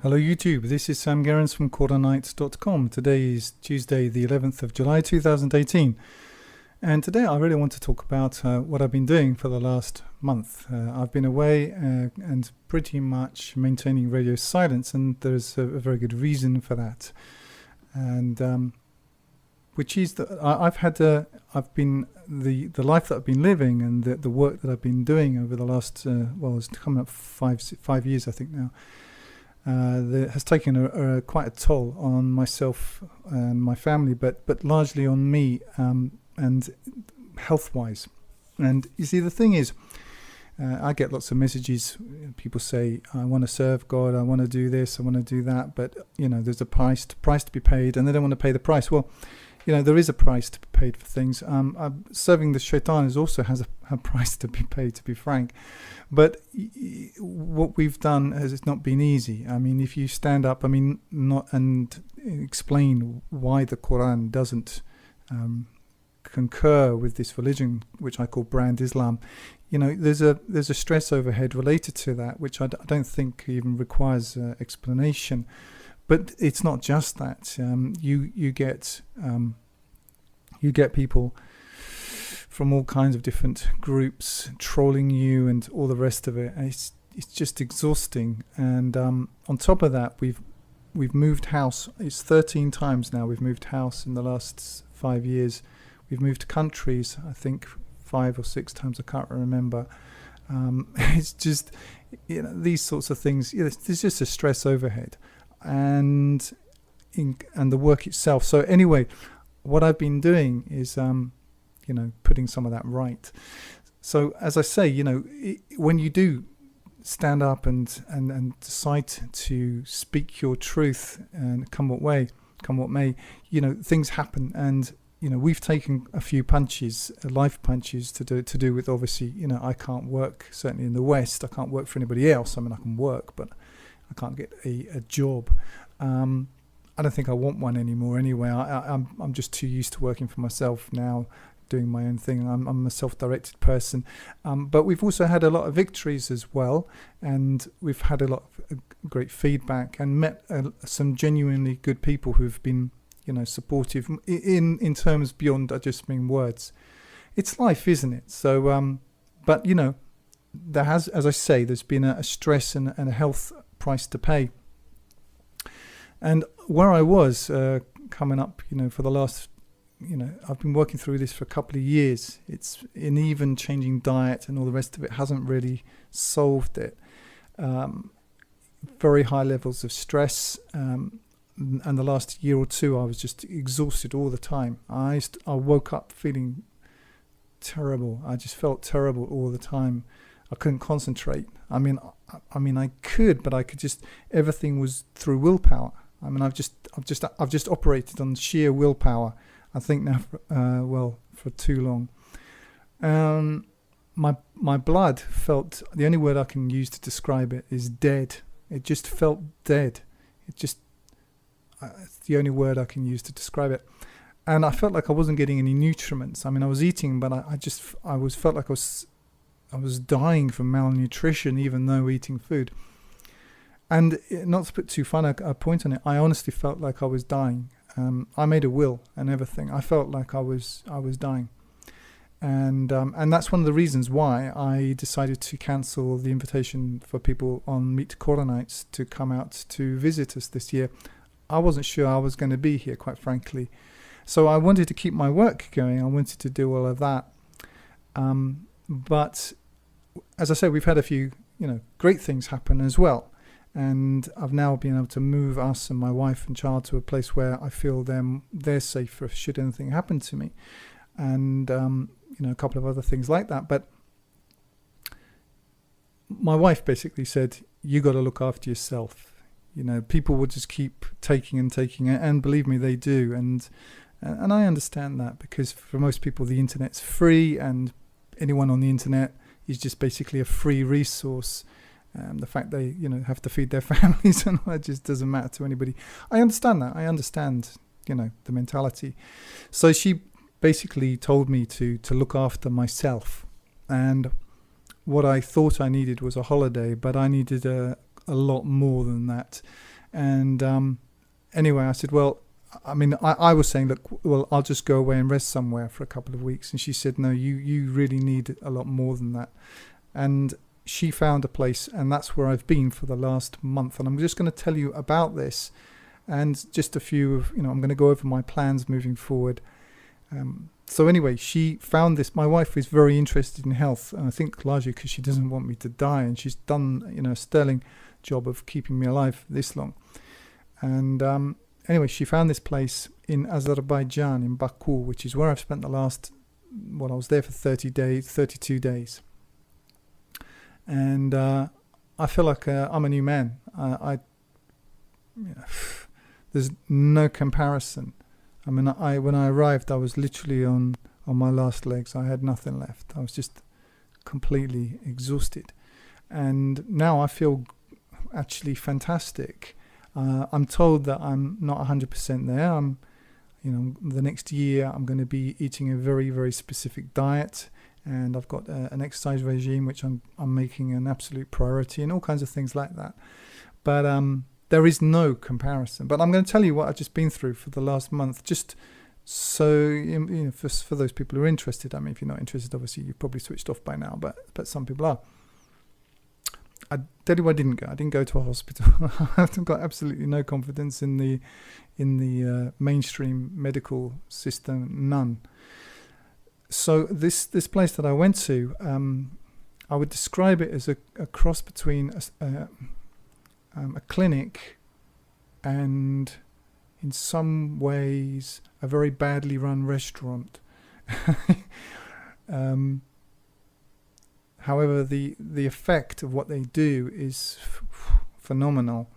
Hello YouTube, this is Sam Gerrans from Quarternights.com. Today is Tuesday the 11th of July 2018, and today I really want to talk about what I've been doing for the last month. I've been away and pretty much maintaining radio silence, and there's a very good reason for that, and which is that the life that I've been living and the work that I've been doing over the last it's coming up 5 years I think now. That has taken quite a toll on myself and my family, but largely on me and health-wise. And you see, the thing is, I get lots of messages. People say, I want to serve God, I want to do this, I want to do that, but there's a price to be paid, and they don't want to pay the price. Well, there is a price to be paid for things. Serving the shaitan also has a price to be paid, to be frank. But what we've done has not been easy. I mean, if you stand up, and explain why the Quran doesn't concur with this religion, which I call brand Islam, there's a stress overhead related to that, which I don't think even requires explanation. But it's not just that. You get people from all kinds of different groups trolling you and all the rest of it. And it's just exhausting. And on top of that, we've moved house. It's 13 times now we've moved house in the last 5 years. We've moved countries, I think 5 or 6 times. I can't remember. It's just these sorts of things. There's just a stress overhead. And the work itself. So anyway, what I've been doing is putting some of that right. So as I say, when you do stand up and decide to speak your truth, and come what may, things happen. And we've taken a few punches, life punches, to do with, obviously, I can't work, certainly in the West. I can't work for anybody else. I mean, I can work, but I can't get a job. I don't think I want one anymore anyway. I'm just too used to working for myself now, doing my own thing. I'm a self-directed person. But we've also had a lot of victories as well, and we've had a lot of great feedback and met some genuinely good people who've been, supportive in terms beyond just being words. It's life, isn't it? So, but there has, as I say, there's been a stress and a health price to pay. And where I was coming up, for the last, I've been working through this for a couple of years. It's in even changing diet and all the rest of it hasn't really solved it. Very high levels of stress. And the last year or two, I was just exhausted all the time. I woke up feeling terrible. I just felt terrible all the time. I couldn't concentrate. I mean, I could, but I could just. Everything was through willpower. I mean, I've just operated on sheer willpower. I think now, for too long. My blood felt. The only word I can use to describe it is dead. It just felt dead. It's the only word I can use to describe it. And I felt like I wasn't getting any nutriments. I mean, I was eating, but I felt like I was dying from malnutrition, even though eating food. And not to put too fine a point on it, I honestly felt like I was dying. I made a will and everything. I felt like I was dying, and that's one of the reasons why I decided to cancel the invitation for people on Meet Quarter Nights to come out to visit us this year. I wasn't sure I was going to be here, quite frankly. So I wanted to keep my work going. I wanted to do all of that. But as I said, we've had a few, great things happen as well. And I've now been able to move us and my wife and child to a place where I feel they're safer should anything happen to me. And, a couple of other things like that. But my wife basically said, you got to look after yourself. People will just keep taking, and believe me, they do. And I understand that, because for most people, the internet's free, and anyone on the internet is just basically a free resource. The fact they, have to feed their families and all that just doesn't matter to anybody. I understand that. I understand, the mentality. So she basically told me to look after myself. And what I thought I needed was a holiday, but I needed a lot more than that. And anyway, I said, well, I mean, I was saying, look, well, I'll just go away and rest somewhere for a couple of weeks. And she said, no, you really need a lot more than that. And she found a place, and that's where I've been for the last month. And I'm just going to tell you about this, and just a few of, I'm going to go over my plans moving forward. So anyway, she found this. My wife is very interested in health, and I think largely because she doesn't want me to die, and she's done, a sterling job of keeping me alive this long. And anyway, she found this place in Azerbaijan, in Baku, which is where I've spent I was there for 32 days. And I feel like I'm a new man. There's no comparison. I mean, when I arrived, I was literally on my last legs. I had nothing left. I was just completely exhausted. And now I feel actually fantastic. I'm told that I'm not 100% there. The next year I'm going to be eating a very, very specific diet, and I've got an exercise regime which I'm making an absolute priority, and all kinds of things like that. But there is no comparison. But I'm going to tell you what I've just been through for the last month, just so for those people who are interested. I mean, if you're not interested, obviously you've probably switched off by now, but some people are. I tell you, I didn't go to a hospital. I've got absolutely no confidence in the mainstream medical system, none. So this place that I went to, I would describe it as a cross between a clinic and, in some ways, a very badly run restaurant. However, the effect of what they do is phenomenal.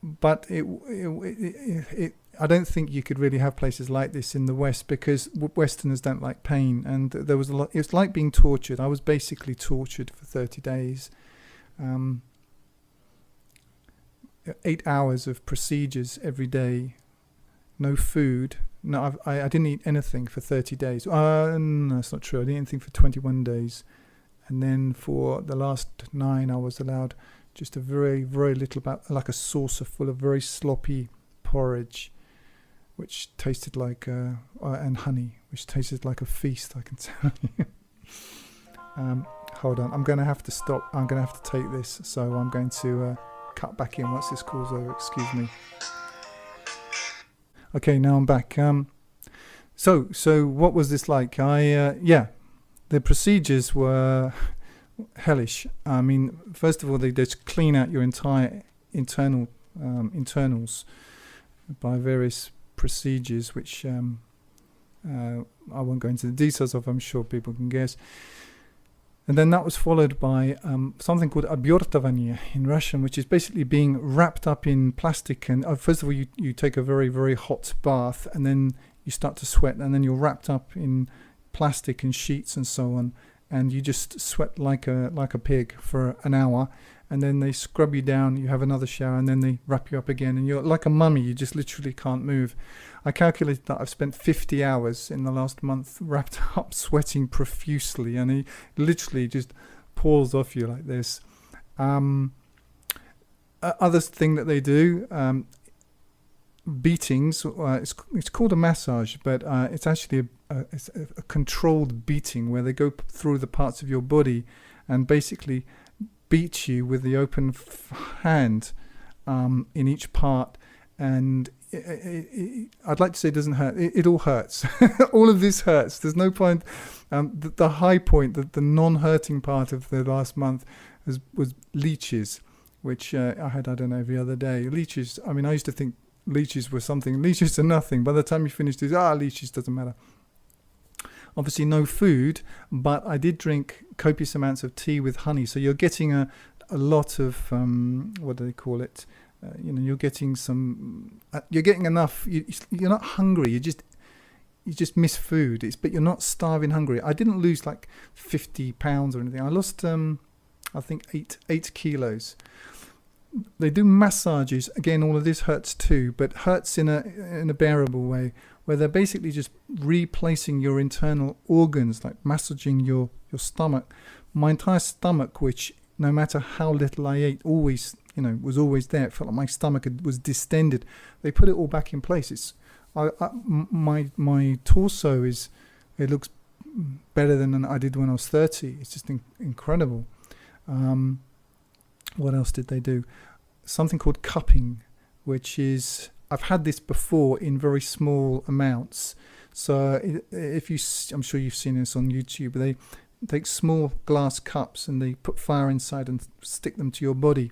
But I don't think you could really have places like this in the West, because Westerners don't like pain, and there was a lot. It's like being tortured. I was basically tortured for 30 days. 8 hours of procedures every day, no food. No, I didn't eat anything for 30 days. No, that's not true. I didn't eat anything for 21 days. And then for the last 9, I was allowed just a very, very little, about like a saucer full of very sloppy porridge, which tasted like, and honey, which tasted like a feast, I can tell you. Hold on, I'm going to have to stop. I'm going to have to take this. So I'm going to cut back in once this call's over. Excuse me. Okay, now I'm back. So what was this like? The procedures were hellish. I mean, first of all, they just clean out your entire internals by various procedures, which I won't go into the details of. I'm sure people can guess. And then that was followed by something called обертывание in Russian, which is basically being wrapped up in plastic. And first of all, you take a very, very hot bath, and then you start to sweat, and then you're wrapped up in plastic and sheets and so on, and you just sweat like a pig for an hour, and then they scrub you down, you have another shower, and then they wrap you up again, and you're like a mummy. You just literally can't move. I calculated that I've spent 50 hours in the last month wrapped up, sweating profusely, and he literally just pours off you like this. Other thing that they do, beatings. It's called a massage, but it's actually a controlled beating, where they go through the parts of your body and basically beat you with the open hand in each part. And I'd like to say it doesn't hurt. It all hurts. All of this hurts. There's no point. The high point, the non-hurting part of the last month was leeches, which I had, I don't know, every other day. Leeches, I mean, I used to think leeches were something. Leeches are nothing. By the time you finish this, leeches, doesn't matter. Obviously no food, but I did drink copious amounts of tea with honey. So you're getting a lot of, what do they call it? You're getting some, you're getting enough. You're not hungry. You just miss food. But you're not starving hungry. I didn't lose like 50 pounds or anything. I lost, I think 8 kilos. They do massages. Again, all of this hurts too, but hurts in a bearable way, where they're basically just replacing your internal organs, like massaging your stomach. My entire stomach, which no matter how little I ate, always was always there. It felt like my stomach was distended. They put it all back in place. My torso it looks better than I did when I was 30. It's just incredible. What else did they do? Something called cupping, which is, I've had this before in very small amounts. So I'm sure you've seen this on YouTube. They take small glass cups and they put fire inside and stick them to your body.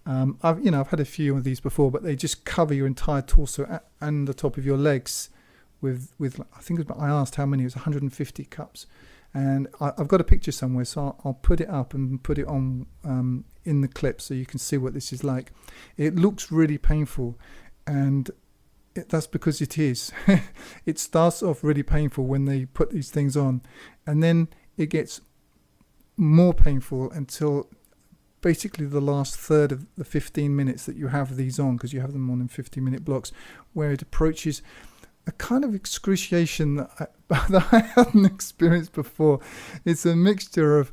I've had a few of these before, but they just cover your entire torso and the top of your legs with I think I asked how many. It was 150 cups, and I've got a picture somewhere, so I'll put it up and put it on in the clip so you can see what this is like. It looks really painful, and that's because it is. It starts off really painful when they put these things on, and then it gets more painful until basically the last third of the 15 minutes that you have these on, because you have them on in 15-minute blocks, where it approaches a kind of excruciation that I hadn't experienced before. It's a mixture of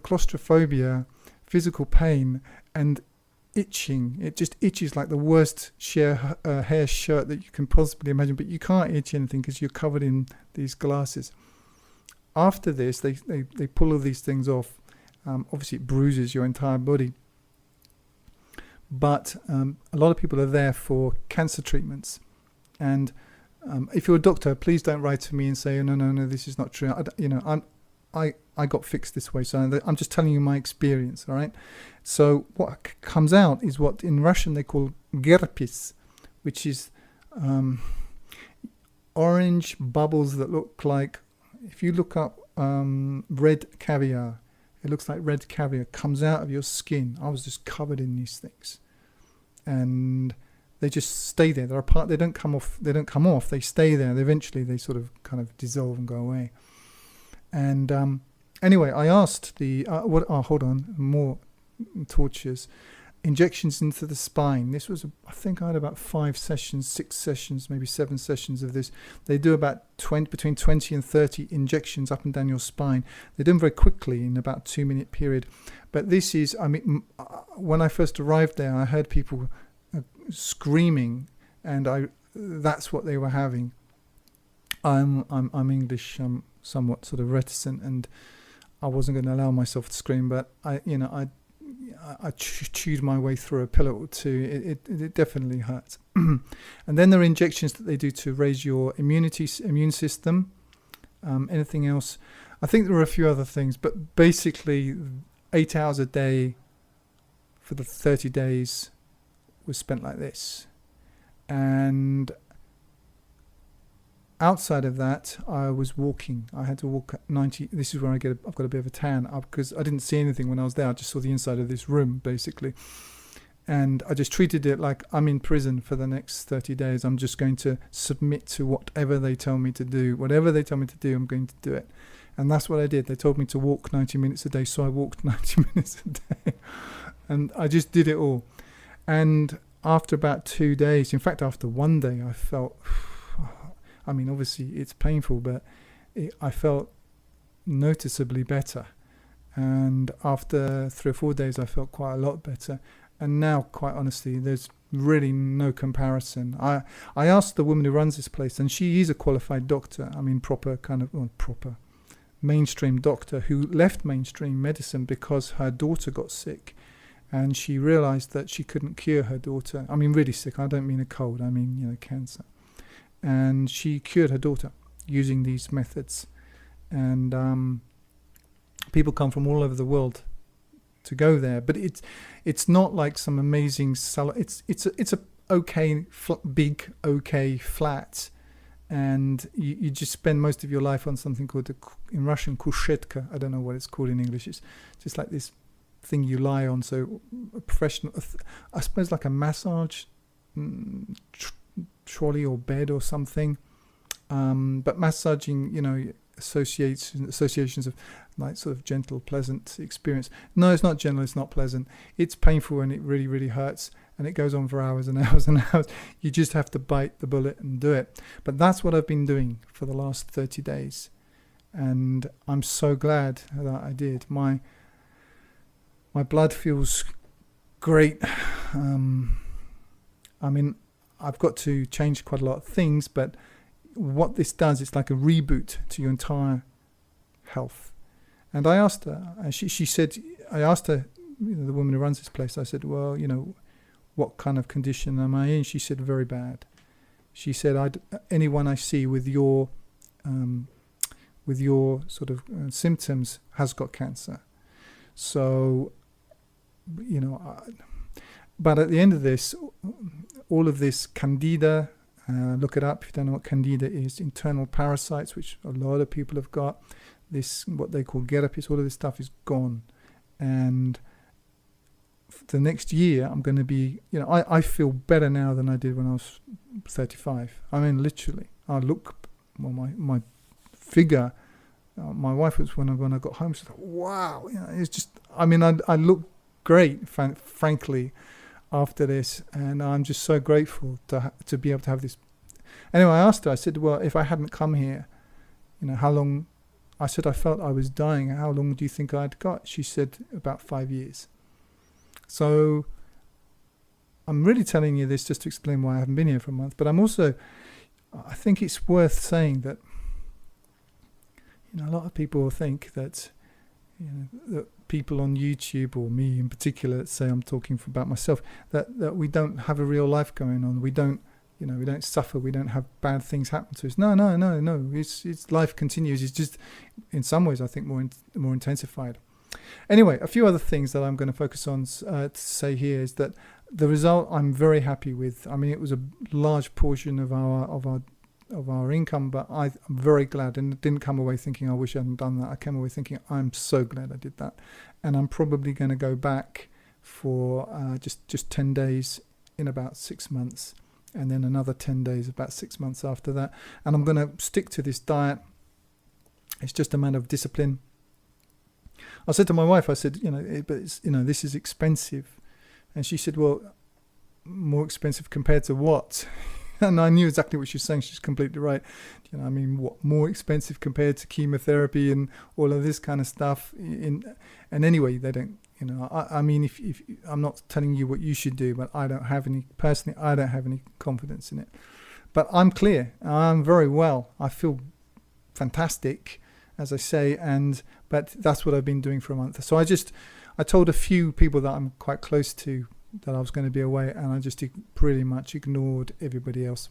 claustrophobia, physical pain, and itching. It just itches like the worst hair shirt that you can possibly imagine, but you can't itch anything because you're covered in these glasses. After this, they pull all these things off. Obviously, it bruises your entire body. But a lot of people are there for cancer treatments. And if you're a doctor, please don't write to me and say, no, this is not true. I got fixed this way. So I'm just telling you my experience, all right? So what comes out is what in Russian they call gerpis, which is orange bubbles that look like, if you look up red caviar, it looks like red caviar comes out of your skin. I was just covered in these things. And they just stay there. They're apart. They don't come off. They stay there. And eventually they sort of kind of dissolve and go away. And anyway, I asked hold on, more tortures. Injections into the spine. This was, I think I had about 5 sessions, 6 sessions, maybe 7 sessions of this. They do about between 20 and 30 injections up and down your spine. They do them very quickly in about 2-minute period. But this is, when I first arrived there, I heard people screaming, and that's what they were having. I'm English, somewhat sort of reticent, and I wasn't going to allow myself to scream, but I chewed my way through a pillow or two. It definitely hurts. And then there are injections that they do to raise your immune system. Anything else? I think there are a few other things, but basically 8 hours a day for the 30 days was spent like this. And outside of that, I was walking. I had to walk at 90. This is where I've got a bit of a tan because I didn't see anything when I was there. I just saw the inside of this room, basically. And I just treated it like I'm in prison for the next 30 days. I'm just going to submit to whatever they tell me to do. Whatever they tell me to do, I'm going to do it. And that's what I did. They told me to walk 90 minutes a day, so I walked 90 minutes a day. And I just did it all. And after about 2 days, in fact, after 1 day, I felt... obviously it's painful, but I felt noticeably better. And after 3 or 4 days, I felt quite a lot better. And now, quite honestly, there's really no comparison. I asked the woman who runs this place, and she is a qualified doctor. Proper mainstream doctor who left mainstream medicine because her daughter got sick. And she realized that she couldn't cure her daughter. Really sick. I don't mean a cold. I mean, cancer. And she cured her daughter using these methods. And people come from all over the world to go there. But it's not like some amazing salon. It's a okay big flat, and you just spend most of your life on something called in Russian kushetka. I don't know what it's called in English. It's just like this thing you lie on. So a professional, I suppose, like a massage trolley or bed or something, but massaging, associations of like sort of gentle, pleasant experience. No, it's not gentle, it's not pleasant. It's painful and it really, really hurts, and it goes on for hours and hours and hours. You just have to bite the bullet and do it. But that's what I've been doing for the last 30 days, and I'm so glad that I did. My blood feels great. I mean, I've got to change quite a lot of things, but what this does, it's like a reboot to your entire health. And I asked her, and she said, I asked her, the woman who runs this place, I said, well, what kind of condition am I in? She said, very bad. She said, anyone I see with your sort of symptoms has got cancer. So, but at the end of this, all of this candida, look it up if you don't know what candida is, internal parasites, which a lot of people have got, this, what they call gerapis, all of this stuff is gone. And the next year, I'm going to be, I feel better now than I did when I was 35. I mean, literally, I look, my figure, my wife was, when I got home, she said, wow, it's just, I mean, I look great, frankly, after this, and I'm just so grateful to be able to have this. Anyway, I asked her, I said, well, if I hadn't come here, how long, I said, I felt I was dying, how long do you think I'd got? She said, about 5 years. So I'm really telling you this just to explain why I haven't been here for a month, but I think it's worth saying that, a lot of people think that, that people on YouTube, or me in particular, let's say I'm talking about myself, that we don't have a real life going on. We don't, we don't suffer. We don't have bad things happen to us. No. It's life continues. It's just, in some ways, I think more intensified. Anyway, a few other things that I'm going to focus on to say here is that the result I'm very happy with. I mean, it was a large portion of our income, but I'm very glad, and didn't come away thinking I wish I hadn't done that. I came away thinking I'm so glad I did that, and I'm probably going to go back for just 10 days in about 6 months, and then another 10 days about 6 months after that, and I'm going to stick to this diet. It's just a matter of discipline. I said to my wife, I said, but it's, this is expensive, and she said, well, more expensive compared to what? And I knew exactly what she was saying. She's completely right. I mean, what, more expensive compared to chemotherapy and all of this kind of stuff? And anyway, they don't, I mean, if I'm not telling you what you should do, but I don't have any confidence in it. But I'm clear. I'm very well. I feel fantastic, as I say, but that's what I've been doing for a month. So I told a few people that I'm quite close to that I was going to be away, and I just pretty much ignored everybody else.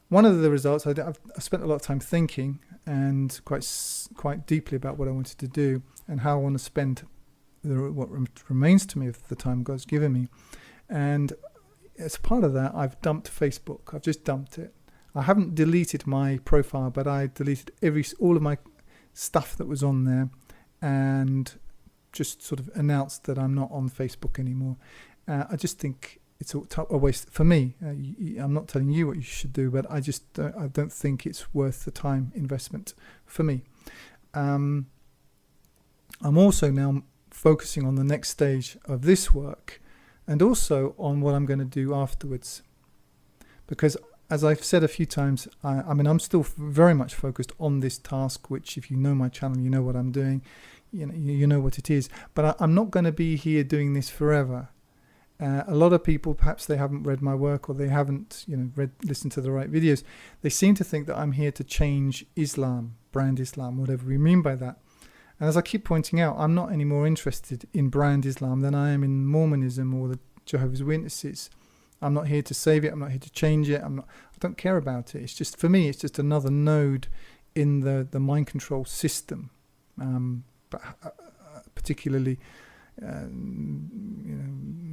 One of the results, I spent a lot of time thinking and quite deeply about what I wanted to do and how I want to spend what remains to me of the time God's given me. And as part of that, I've dumped Facebook. I've just dumped it. I haven't deleted my profile, but I deleted all of my stuff that was on there, and just sort of announced that I'm not on Facebook anymore. I just think it's a waste for me. I'm not telling you what you should do, but I don't think it's worth the time investment for me. I'm also now focusing on the next stage of this work, and also on what I'm going to do afterwards, because as I've said a few times, I mean, I'm still very much focused on this task, which if you know my channel, you know what I'm doing, you know what it is. But I'm not going to be here doing this forever. A lot of people, perhaps they haven't read my work, or they haven't, listened to the right videos. They seem to think that I'm here to change Islam, brand Islam, whatever we mean by that. And as I keep pointing out, I'm not any more interested in brand Islam than I am in Mormonism or the Jehovah's Witnesses. I'm not here to save it. I'm not here to change it. I don't care about it. It's just, for me, it's just another node in the mind control system, but particularly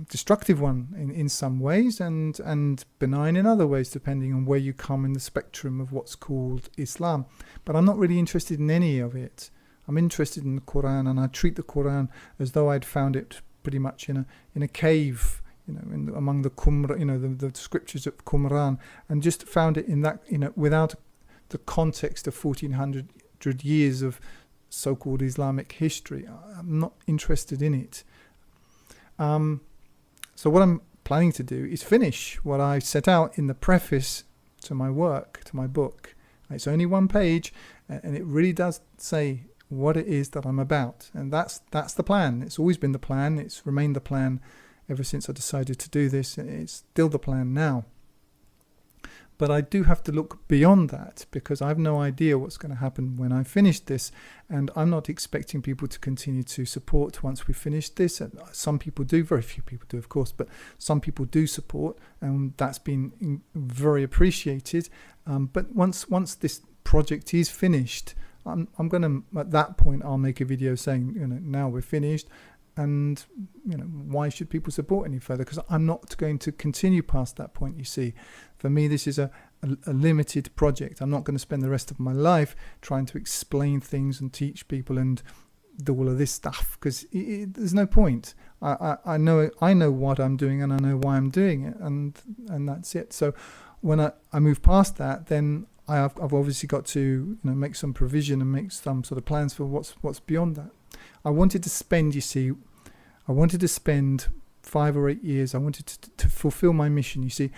destructive one in some ways, and benign in other ways, depending on where you come in the spectrum of what's called Islam. But I'm not really interested in any of it. I'm interested in the Quran, and I treat the Quran as though I'd found it pretty much in a cave, among the Qumran, the scriptures of Qumran, and just found it in that, without the context of 1400 years of so-called Islamic history. I'm not interested in it. So what I'm planning to do is finish what I set out in the preface to my work, to my book. It's only one page, and it really does say what it is that I'm about, and that's the plan. It's always been the plan. It's remained the plan, ever since I decided to do this. It's still the plan now. But I do have to look beyond that, because I have no idea what's going to happen when I finish this. And I'm not expecting people to continue to support once we finish this. And some people do, very few people do, of course, but some people do support, and that's been very appreciated. But once this project is finished, I'm going to, at that point, I'll make a video saying, now we're finished. And, why should people support any further? Because I'm not going to continue past that point, you see. For me, this is a limited project. I'm not going to spend the rest of my life trying to explain things and teach people and do all of this stuff, because there's no point. I know what I'm doing, and I know why I'm doing it, and that's it. So when I move past that, then I've obviously got to make some provision and make some sort of plans for what's beyond that. I wanted to spend 5 or 8 years. I wanted to fulfill my mission. You see,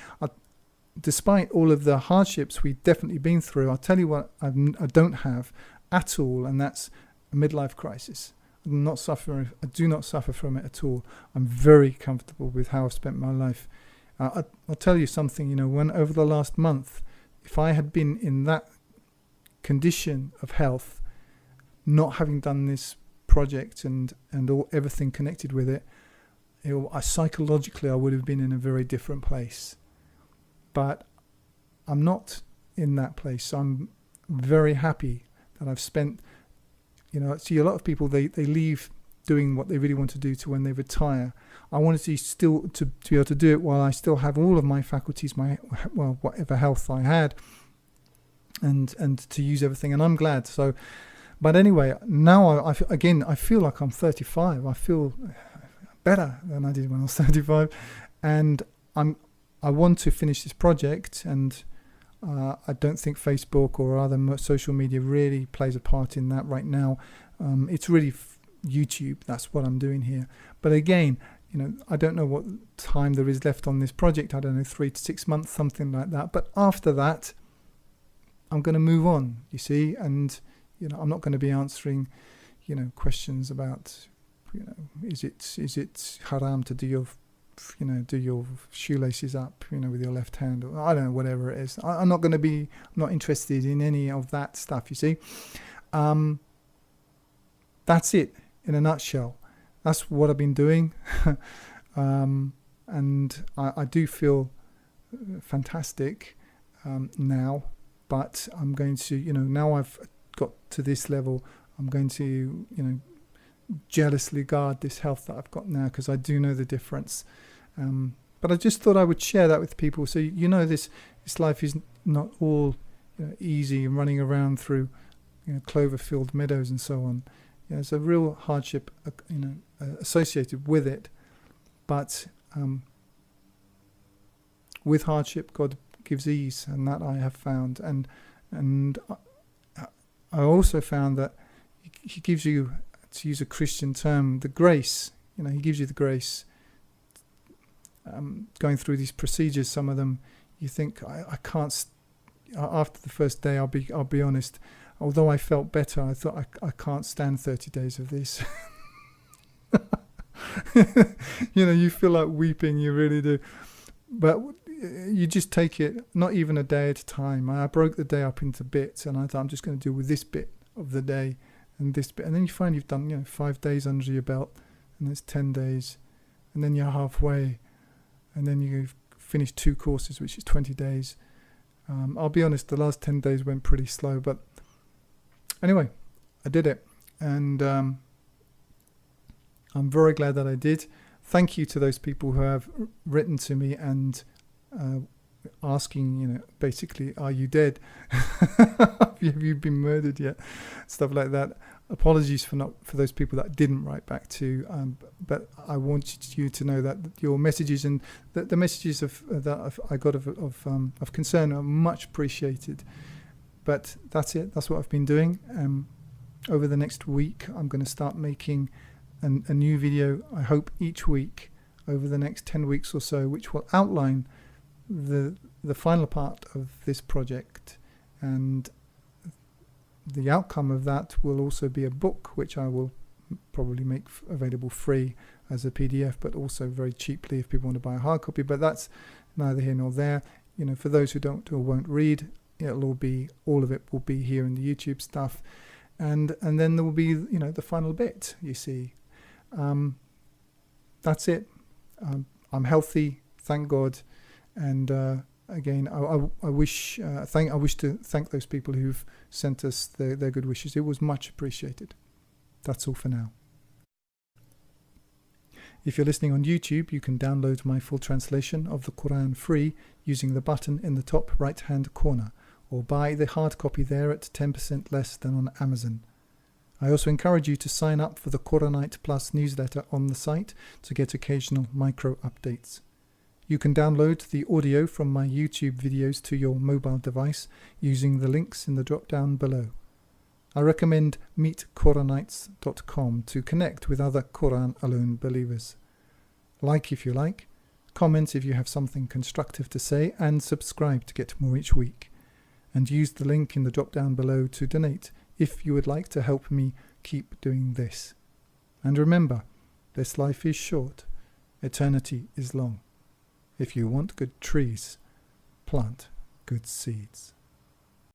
despite all of the hardships we've definitely been through, I'll tell you what I don't have at all, and that's a midlife crisis. I do not suffer from it at all. I'm very comfortable with how I've spent my life. I'll tell you something, when over the last month, if I had been in that condition of health, not having done this project and everything connected with it, psychologically I would have been in a very different place. But I'm not in that place. So I'm very happy that I've spent, I see a lot of people, they leave doing what they really want to do to when they retire. I wanted to be able to do it while I still have all of my faculties, whatever health I had, and to use everything, and I'm glad. So, but anyway, now I feel like I'm 35. I feel better than I did when I was 35, and I want to finish this project, and I don't think Facebook or other social media really plays a part in that right now. It's really YouTube. That's what I'm doing here. But again, I don't know what time there is left on this project. I don't know, 3 to 6 months, something like that. But after that, I'm going to move on, you see, and I'm not going to be answering, questions about, is it haram to do your shoelaces up, with your left hand, or I don't know, whatever it is. I'm not interested in any of that stuff, you see. That's it in a nutshell. That's what I've been doing. And I do feel fantastic now, but I'm going to, now I've got to this level, I'm going to, jealously guard this health that I've got now, because I do know the difference. But I just thought I would share that with people, so this life is not all easy and running around through clover-filled meadows and so on. There's a real hardship associated with it, but with hardship God gives ease, and that I have found, and I also found that he gives you, to use a Christian term, the grace. He gives you the grace. Going through these procedures, some of them, you think, I can't. After the first day, I'll be honest. Although I felt better, I thought I can't stand 30 days of this. You feel like weeping, you really do. But you just take it, not even a day at a time. I broke the day up into bits, and I thought I'm just going to deal with this bit of the day and this bit. And then you find you've done 5 days under your belt, and it's 10 days, and then you're halfway, and then you've finished 2 courses, which is 20 days. I'll be honest, the last 10 days went pretty slow, but anyway, I did it, and I'm very glad that I did. Thank you to those people who have written to me and asking, basically, are you dead? Have you been murdered yet? Stuff like that. Apologies for those people that didn't write back to, but I wanted you to know that your messages and the messages that I got of concern are much appreciated. But that's it. That's what I've been doing. Over the next week, I'm going to start making a new video, I hope each week, over the next 10 weeks or so, which will outline the final part of this project. And the outcome of that will also be a book, which I will probably make available free as a PDF, but also very cheaply if people want to buy a hard copy. But that's neither here nor there. For those who don't or won't read, all of it will be here in the YouTube stuff, and then there will be the final bit. You see, that's it. I'm healthy, thank God, and again, I wish to thank those people who've sent us their good wishes. It was much appreciated. That's all for now. If you're listening on YouTube, you can download my full translation of the Quran free using the button in the top right-hand corner, or buy the hard copy there at 10% less than on Amazon. I also encourage you to sign up for the Quranite Plus newsletter on the site to get occasional micro updates. You can download the audio from my YouTube videos to your mobile device using the links in the drop-down below. I recommend meetquranites.com to connect with other Quran alone believers. Like if you like, comment if you have something constructive to say, and subscribe to get more each week. And use the link in the drop-down below to donate if you would like to help me keep doing this. And remember, this life is short, eternity is long. If you want good trees, plant good seeds.